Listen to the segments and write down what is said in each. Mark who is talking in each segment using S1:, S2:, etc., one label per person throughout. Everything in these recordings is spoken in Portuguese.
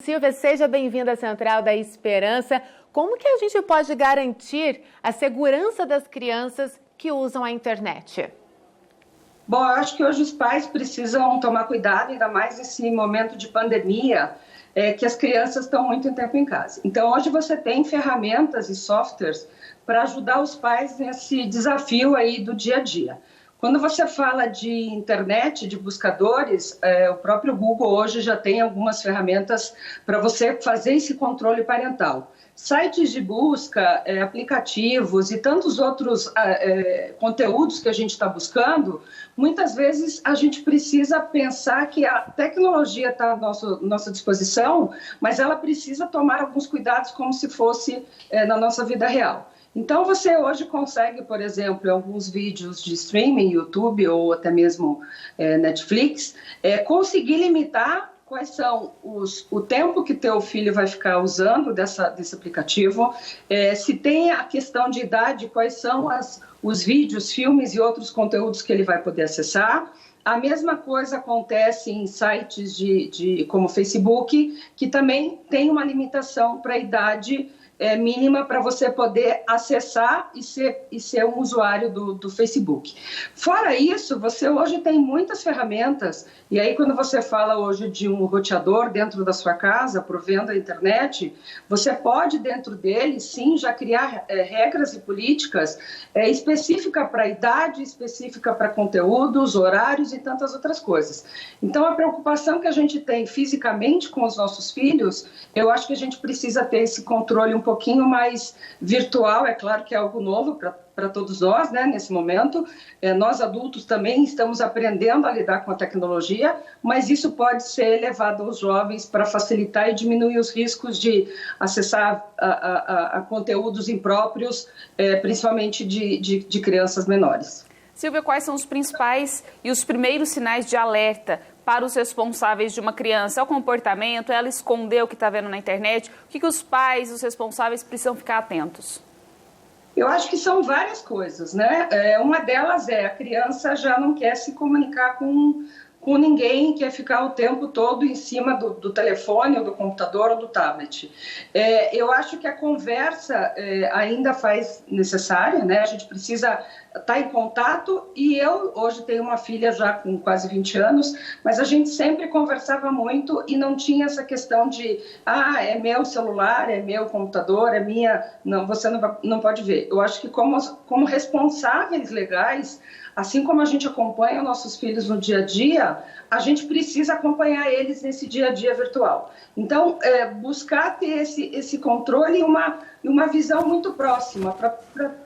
S1: Silvia, seja bem-vinda à Central da Esperança. Como que a gente pode garantir a segurança das crianças que usam a internet?
S2: Bom, eu acho que hoje os pais precisam tomar cuidado, ainda mais nesse momento de pandemia, que as crianças estão muito tempo em casa. Então, hoje você tem ferramentas e softwares para ajudar os pais nesse desafio aí do dia a dia. Quando você fala de internet, de buscadores, o próprio Google hoje já tem algumas ferramentas para você fazer esse controle parental. Sites de busca, aplicativos e tantos outros conteúdos que a gente está buscando, muitas vezes a gente precisa pensar que a tecnologia está à nossa disposição, mas ela precisa tomar alguns cuidados como se fosse na nossa vida real. Então, você hoje consegue, por exemplo, alguns vídeos de streaming, YouTube ou até mesmo Netflix, conseguir limitar quais são o tempo que teu filho vai ficar usando desse aplicativo, se tem a questão de idade, quais são os vídeos, filmes e outros conteúdos que ele vai poder acessar. A mesma coisa acontece em sites como Facebook, que também tem uma limitação para a idade mínima para você poder acessar e ser um usuário do Facebook. Fora isso, você hoje tem muitas ferramentas, e aí quando você fala hoje de um roteador dentro da sua casa, provendo a internet, você pode dentro dele, sim, já criar regras e políticas específicas para a idade, específica para conteúdos, horários e tantas outras coisas. Então, a preocupação que a gente tem fisicamente com os nossos filhos, eu acho que a gente precisa ter esse controle um pouquinho mais virtual, é claro que é algo novo para todos nós, né, nesse momento. Nós adultos também estamos aprendendo a lidar com a tecnologia, mas isso pode ser levado aos jovens para facilitar e diminuir os riscos de acessar a conteúdos impróprios, principalmente de crianças menores.
S3: Silvia, quais são os principais e os primeiros sinais de alerta para os responsáveis de uma criança? É o comportamento? É ela esconder o que está vendo na internet? O que os pais, os responsáveis, precisam ficar atentos?
S2: Eu acho que são várias coisas, né? Uma delas a criança já não quer se comunicar com ninguém, quer ficar o tempo todo em cima do telefone, ou do computador, ou do tablet. Eu acho que a conversa ainda faz necessária, né? A gente precisa estar em contato, e eu hoje tenho uma filha já com quase 20 anos, mas a gente sempre conversava muito e não tinha essa questão de é meu celular, é meu computador, é minha... Não, você não pode ver. Eu acho que como responsáveis legais, assim como a gente acompanha nossos filhos no dia a dia, a gente precisa acompanhar eles nesse dia a dia virtual. Então, buscar ter esse controle e uma visão muito próxima,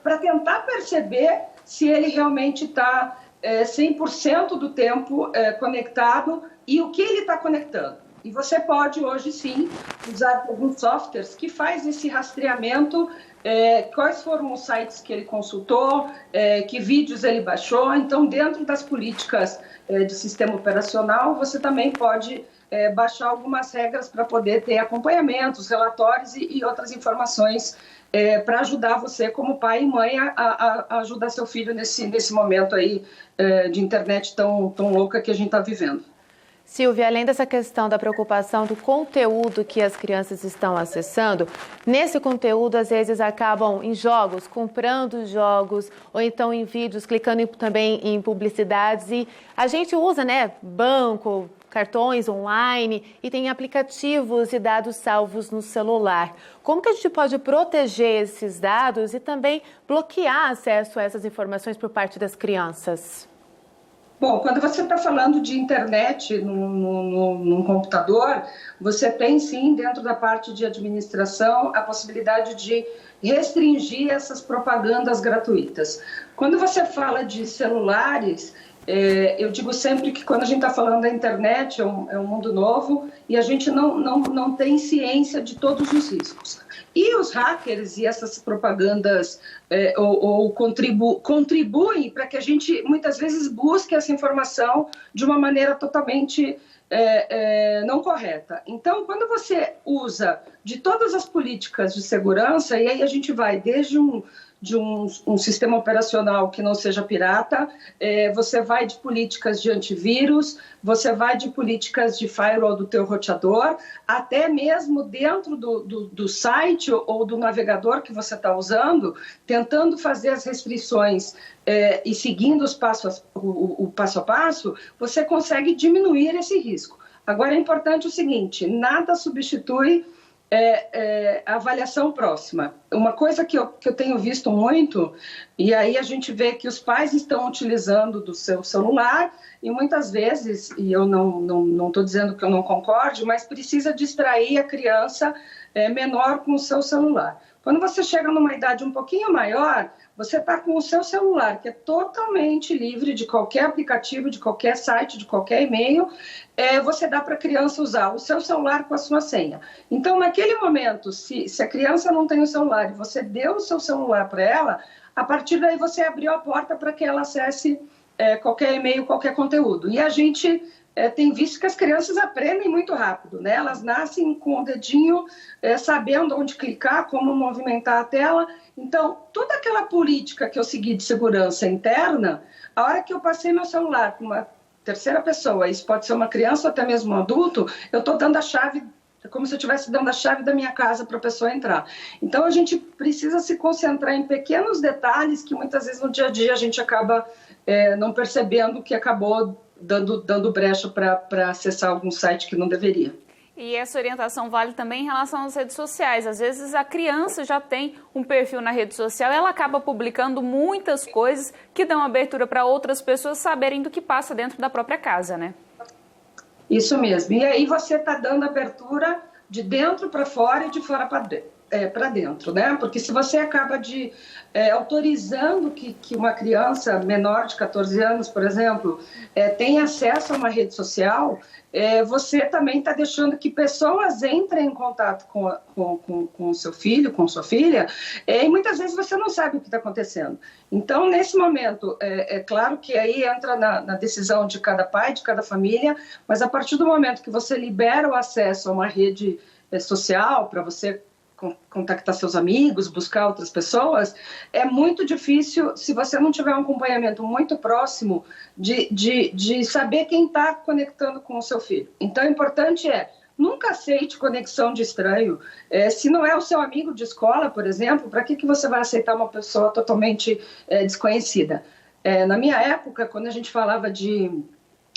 S2: para tentar perceber se ele realmente está 100% do tempo conectado e o que ele está conectando. E você pode hoje sim usar alguns softwares que faz esse rastreamento, quais foram os sites que ele consultou, que vídeos ele baixou. Então, dentro das políticas de sistema operacional, você também pode baixar algumas regras para poder ter acompanhamentos, relatórios e outras informações para ajudar você como pai e mãe a ajudar seu filho nesse momento aí de internet tão louca que a gente está vivendo.
S1: Silvia, além dessa questão da preocupação do conteúdo que as crianças estão acessando, nesse conteúdo, às vezes, acabam em jogos, comprando jogos, ou então em vídeos, clicando também em publicidades. E a gente usa, né, banco, cartões online e tem aplicativos e dados salvos no celular. Como que a gente pode proteger esses dados e também bloquear acesso a essas informações por parte das crianças?
S2: Bom, quando você está falando de internet num computador, você tem sim, dentro da parte de administração, a possibilidade de restringir essas propagandas gratuitas. Quando você fala de celulares, eu digo sempre que quando a gente está falando da internet é um mundo novo e a gente não tem ciência de todos os riscos. E os hackers e essas propagandas contribuem para que a gente muitas vezes busque essa informação de uma maneira totalmente não correta. Então, quando você usa de todas as políticas de segurança, e aí a gente vai desde um sistema operacional que não seja pirata, você vai de políticas de antivírus, você vai de políticas de firewall do teu roteador, até mesmo dentro do site ou do navegador que você está usando, tentando fazer as restrições e seguindo o passo a passo, você consegue diminuir esse risco. Agora é importante o seguinte, nada substitui a avaliação próxima. Uma coisa que eu tenho visto muito, e aí a gente vê que os pais estão utilizando do seu celular, e muitas vezes, e eu não estou dizendo que eu não concorde, mas precisa distrair a criança menor com o seu celular. Quando você chega numa idade um pouquinho maior, você está com o seu celular, que é totalmente livre de qualquer aplicativo, de qualquer site, de qualquer e-mail, você dá para a criança usar o seu celular com a sua senha. Então, naquele momento, se a criança não tem o celular e você deu o seu celular para ela, a partir daí você abriu a porta para que ela acesse qualquer e-mail, qualquer conteúdo. E a gente tem visto que as crianças aprendem muito rápido, né? Elas nascem com o dedinho, sabendo onde clicar, como movimentar a tela. Então, toda aquela política que eu segui de segurança interna, a hora que eu passei meu celular para uma terceira pessoa, isso pode ser uma criança ou até mesmo um adulto, eu estou dando a chave, como se eu estivesse dando a chave da minha casa para a pessoa entrar. Então, a gente precisa se concentrar em pequenos detalhes que muitas vezes no dia a dia a gente acaba não percebendo que acabou dando brecha para acessar algum site que não deveria.
S3: E essa orientação vale também em relação às redes sociais. Às vezes a criança já tem um perfil na rede social, ela acaba publicando muitas coisas que dão abertura para outras pessoas saberem do que passa dentro da própria casa, né?
S2: Isso mesmo. E aí você está dando abertura de dentro para fora e de fora para dentro, né? Porque se você acaba autorizando que uma criança menor de 14 anos, por exemplo, tenha acesso a uma rede social, você também está deixando que pessoas entrem em contato com o seu filho, com sua filha, e muitas vezes você não sabe o que está acontecendo. Então, nesse momento, é claro que aí entra na decisão de cada pai, de cada família, mas a partir do momento que você libera o acesso a uma rede social para você contactar seus amigos, buscar outras pessoas, é muito difícil, se você não tiver um acompanhamento muito próximo, de saber quem está conectando com o seu filho. Então, o importante nunca aceite conexão de estranho. Se não é o seu amigo de escola, por exemplo, para que você vai aceitar uma pessoa totalmente desconhecida? Na minha época, quando a gente falava de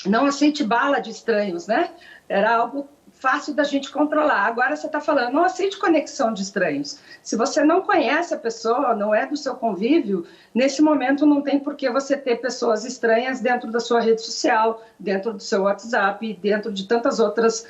S2: não aceite bala de estranhos, né? Era algo fácil da gente controlar. Agora você está falando, não aceite conexão de estranhos. Se você não conhece a pessoa, não é do seu convívio, nesse momento não tem por que você ter pessoas estranhas dentro da sua rede social, dentro do seu WhatsApp, dentro de tantas outras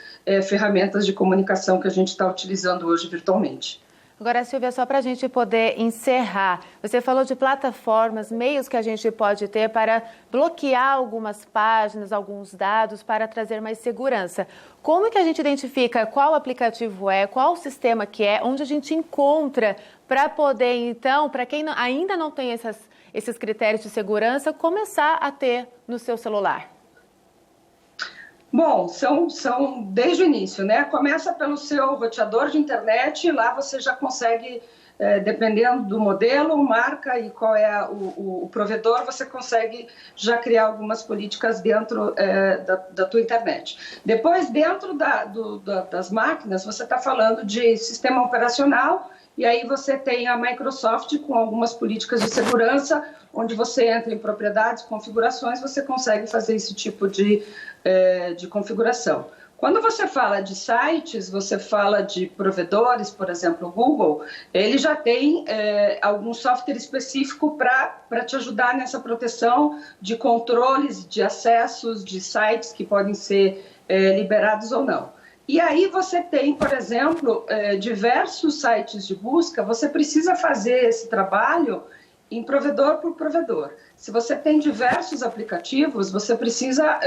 S2: ferramentas de comunicação que a gente está utilizando hoje virtualmente.
S1: Agora, Silvia, só para a gente poder encerrar, você falou de plataformas, meios que a gente pode ter para bloquear algumas páginas, alguns dados, para trazer mais segurança. Como que a gente identifica qual aplicativo qual sistema que onde a gente encontra para poder, então, para quem ainda não tem esses critérios de segurança, começar a ter no seu celular?
S2: Bom, são desde o início, né? Começa pelo seu roteador de internet, lá você já consegue, dependendo do modelo, marca e qual é o provedor, você consegue já criar algumas políticas dentro da tua internet. Depois, dentro das máquinas, você está falando de sistema operacional, e aí você tem a Microsoft com algumas políticas de segurança, onde você entra em propriedades, configurações, você consegue fazer esse tipo de configuração. Quando você fala de sites, você fala de provedores, por exemplo, o Google, ele já tem algum software específico para te ajudar nessa proteção de controles de acessos de sites que podem ser liberados ou não. E aí você tem, por exemplo, diversos sites de busca, você precisa fazer esse trabalho em provedor por provedor. Se você tem diversos aplicativos, você precisa,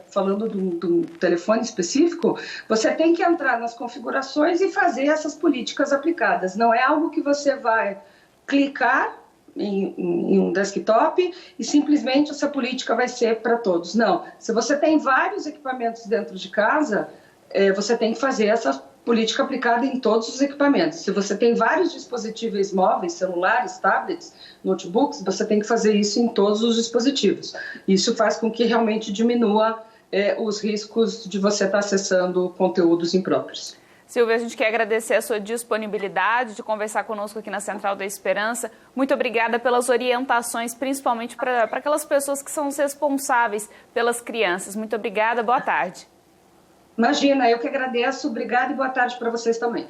S2: falando de um telefone específico, você tem que entrar nas configurações e fazer essas políticas aplicadas. Não é algo que você vai clicar em um desktop e simplesmente essa política vai ser para todos. Não, se você tem vários equipamentos dentro de casa, você tem que fazer essa política aplicada em todos os equipamentos. Se você tem vários dispositivos móveis, celulares, tablets, notebooks, você tem que fazer isso em todos os dispositivos. Isso faz com que realmente diminua os riscos de você estar acessando conteúdos impróprios.
S3: Silvia, a gente quer agradecer a sua disponibilidade de conversar conosco aqui na Central da Esperança. Muito obrigada pelas orientações, principalmente para aquelas pessoas que são os responsáveis pelas crianças. Muito obrigada, boa tarde.
S2: Imagina, eu que agradeço. Obrigada e boa tarde para vocês também.